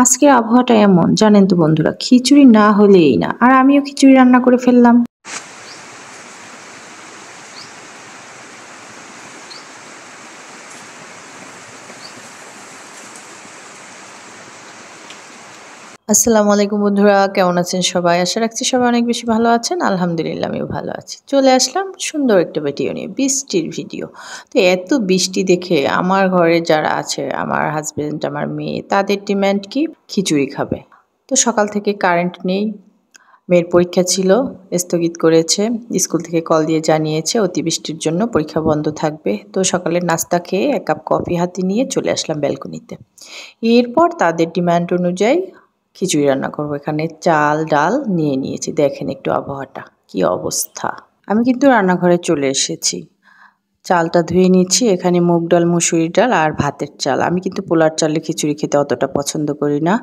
আজকের আবহাওয়াটা এমন জানেন তো বন্ধুরা, খিচুড়ি না হলেই না। আর আমিও খিচুড়ি রান্না করে ফেললাম। আসসালামু আলাইকুম বন্ধুরা, কেমন আছেন সবাই? আশা রাখছি সবাই অনেক বেশি ভালো আছেন। আলহামদুলিল্লাহ আমিও ভালো আছি। চলে আসলাম সুন্দর একটা ভিডিও নিয়ে, বৃষ্টির ভিডিও। তো এত বৃষ্টি দেখে আমার ঘরে যারা আছে, আমার হাজবেন্ড, আমার মেয়ে, তাদের ডিমান্ড কি? খিচুড়ি খাবে। তো সকাল থেকে কারেন্ট নেই। মেয়ের পরীক্ষা ছিল, স্থগিত করেছে। স্কুল থেকে কল দিয়ে জানিয়েছে অতিবৃষ্টির জন্য পরীক্ষা বন্ধ থাকবে। তো সকালের নাস্তা খেয়ে 1 কাপ কফি হাতে নিয়ে চলে আসলাম ব্যালকনিতে। এরপর তাদের ডিমান্ড অনুযায়ী খিচুড়ি রান্না করব। এখানে চাল ডাল নিয়ে নিয়েছি। দেখেন একটু আবহাওয়াটা কি অবস্থা। আমি কিন্তু রান্নাঘরে চলে এসেছি। চালটা ধুয়ে নিচ্ছি। এখানে মুগ ডাল, মুসুরির ডাল আর ভাতের চাল। আমি কিন্তু পোলার চালের খিচুড়ি খেতে অতটা পছন্দ করি না।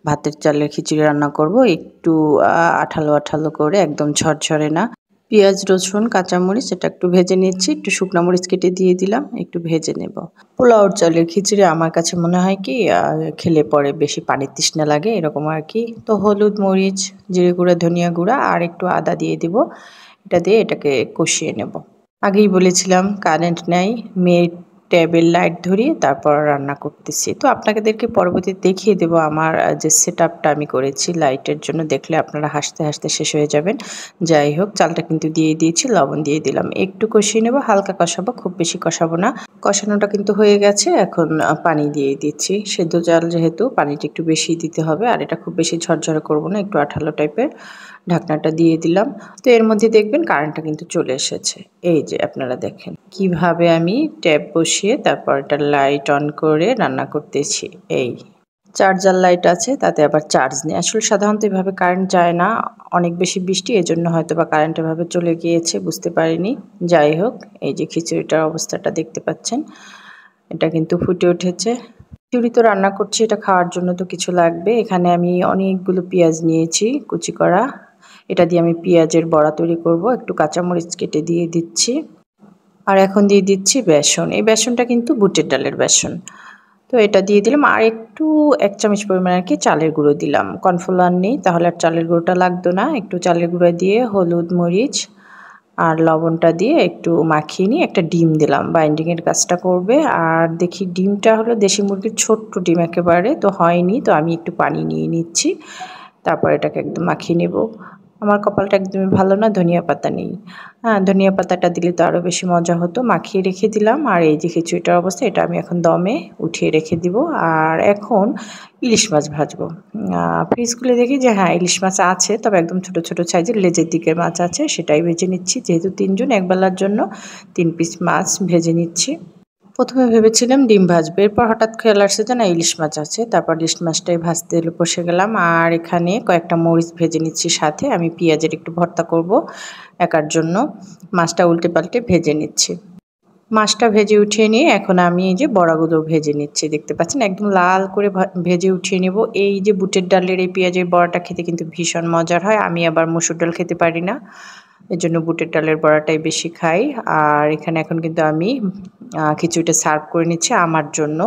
ভাতের চালের খিচুড়ি রান্না করব একটু আঠালো আঠালো করে, একদম ঝরঝরে না। পেঁয়াজ, রসুন, কাঁচামরিচ এটা একটু ভেজে নিচ্ছি। একটু শুকনা মরিচ কেটে দিয়ে দিলাম, একটু ভেজে নেব। পোলাও চালের খিচুড়ি আমার কাছে মনে হয় কি খেলে পরে বেশি পানির তৃষ্ণা লাগে, এরকম আর কি। তো হলুদ, মরিচ, জিরে গুঁড়া, ধনিয়া গুঁড়া আর একটু আদা দিয়ে দিব। এটা দিয়ে এটাকে কষিয়ে নেব। আগেই বলেছিলাম কারেন্ট নাই, মেয়ের ট্যাবের লাইট ধরিয়ে তারপর রান্না করতেছি। তো আপনাদেরকে পরবর্তীতে দেখিয়ে দেবো আমার যে সেটআপটা আমি করেছি লাইটের জন্য। দেখলে আপনারা হাসতে হাসতে শেষ হয়ে যাবেন। যাই হোক, চালটা কিন্তু দিয়ে দিয়েছি, লবণ দিয়ে দিলাম, একটু কষিয়ে নেব, হালকা কষাবো, খুব বেশি কষাবো না। কষানোটা কিন্তু হয়ে গেছে। এখন পানি দিয়ে দিচ্ছি। সেদ্ধ চাল যেহেতু পানিটা একটু বেশি দিতে হবে। আর এটা খুব বেশি ঝরঝরে করব না, একটু আঠালো টাইপের। ঢাকনাটা দিয়ে দিলাম। তো এর মধ্যে দেখবেন কারেন্টটা কিন্তু চলে এসেছে। এই যে আপনারা দেখেন কিভাবে আমি ট্যাপ বসিয়ে তারপর এটা লাইট অন করে রান্না করতেছি। এই চার্জার লাইট আছে, তাতে আবার চার্জ নেই। আসলে সাধারণত এভাবে কারেন্ট যায় না। অনেক বেশি বৃষ্টি, এজন্য হয়তো বা কারেন্ট এভাবে চলে গিয়েছে, বুঝতে পারিনি। যাই হোক, এই যে খিচুড়িটার অবস্থাটা দেখতে পাচ্ছেন, এটা কিন্তু ফুটে উঠেছে। খিচুড়ি তো রান্না করছি, এটা খাওয়ার জন্য তো কিছু লাগবে। এখানে আমি অনেকগুলো পেঁয়াজ নিয়েছি কুচি করা। এটা দিয়ে আমি পেঁয়াজের বড়া তৈরি করব। একটু কাঁচামরিচ কেটে দিয়ে দিচ্ছি। আর এখন দিয়ে দিচ্ছি বেসন। এই বেসনটা কিন্তু বুটের ডালের বেসন। তো এটা দিয়ে দিলাম। আর একটু 1 চামচ পরিমাণ আর কি চালের গুঁড়ো দিলাম। কর্নফ্লাওয়ার নেই, তাহলে আর চালের গুঁড়োটা লাগতো না। একটু চালের গুঁড়ো দিয়ে হলুদ, মরিচ আর লবণটা দিয়ে একটু মাখিয়ে নিয়ে একটা ডিম দিলাম, বাইন্ডিংয়ের কাজটা করবে। আর দেখি ডিমটা হলো দেশি মুরগির ছোট্ট ডিম একেবারে, তো হয়নি। তো আমি একটু পানি নিয়ে নিচ্ছি, তারপর এটাকে একদম মাখিয়ে নেব। আমার কপালটা একদমই ভালো না, ধনিয়া পাতা নেই। হ্যাঁ, ধনিয়া পাতাটা দিলে তো আরও বেশি মজা হতো। মাখিয়ে রেখে দিলাম। আর এই যে খিচুড়িটার অবস্থা, এটা আমি এখন দমে উঠিয়ে রেখে দিব। আর এখন ইলিশ মাছ ভাজবো। ফ্রিজ খুলে দেখি যে হ্যাঁ, ইলিশ মাছ আছে, তবে একদম ছোট ছোট সাইজের লেজের দিকের মাছ আছে, সেটাই ভেজে নিচ্ছি। যেহেতু 3 জন, একবেলার জন্য 3 পিস মাছ ভেজে নিচ্ছি। প্রথমে ভেবেছিলাম ডিম ভাজবো, এরপর হঠাৎ খেয়াল আসছে যে না, ইলিশ মাছ আছে। তারপর ইলিশ মাছটাই ভাজতে বসে গেলাম। আর এখানে কয়েকটা মরিচ ভেজে নিচ্ছি, সাথে আমি পেঁয়াজের একটু ভর্তা করব একার জন্য। মাছটা উল্টে পাল্টে ভেজে নিচ্ছি। মাছটা ভেজে উঠিয়ে নিয়ে এখন আমি এই যে বড়াগুলো ভেজে নিচ্ছি। দেখতে পাচ্ছেন একদম লাল করে ভেজে উঠিয়ে নেব। এই যে বুটের ডালের এই পেঁয়াজের বড়াটা খেতে কিন্তু ভীষণ মজার হয়। আমি আবার মসুর ডাল খেতে পারি না, এজন্য বুটের ডালের বড়াটাই বেশি খাই। আর এখানে এখন কিন্তু আমি খিচুড়িটা সার্ভ করে নিচ্ছি আমার জন্য।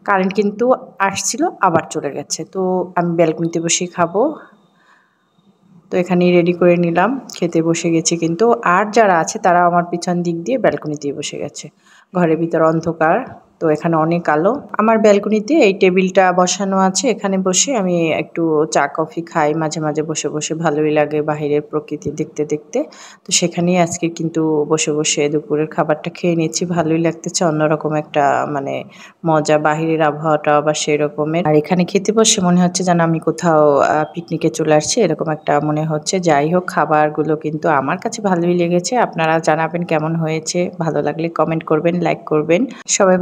কারেন্ট কিন্তু আসছিল, আবার চলে গেছে। তো আমি ব্যালকনিতে বসেই খাবো। তো এখানেই রেডি করে নিলাম, খেতে বসে গেছি কিন্তু। আর যারা আছে তারা আমার পিছন দিক দিয়ে ব্যালকনিতেই বসে গেছে। ঘরের ভিতর অন্ধকার, তো এখানে অনেক আলো। আমার ব্যালকনিতে এই টেবিলটা বসানো আছে, এখানে বসে আমি একটু চা কফি খাই মাঝে মাঝে বসে বসে, ভালোই লাগে বাহিরের প্রকৃতি দেখতে দেখতে। তো সেখানেই আজকে কিন্তু বসে বসে দুপুরের খাবারটা খেয়ে নিচ্ছি। ভালোই লাগতেছে, অন্যরকম একটা মানে মজা। বাহিরের আবহাওয়াটা আবার সেই রকমের। আর এখানে খেতে বসে মনে হচ্ছে যেন আমি কোথাও পিকনিকে চলে আসছি, এরকম একটা মনে হচ্ছে। যাই হোক, খাবারগুলো কিন্তু আমার কাছে ভালোই লেগেছে। আপনারা জানাবেন কেমন হয়েছে। ভালো লাগলে কমেন্ট করবেন, লাইক করবেন। সবাই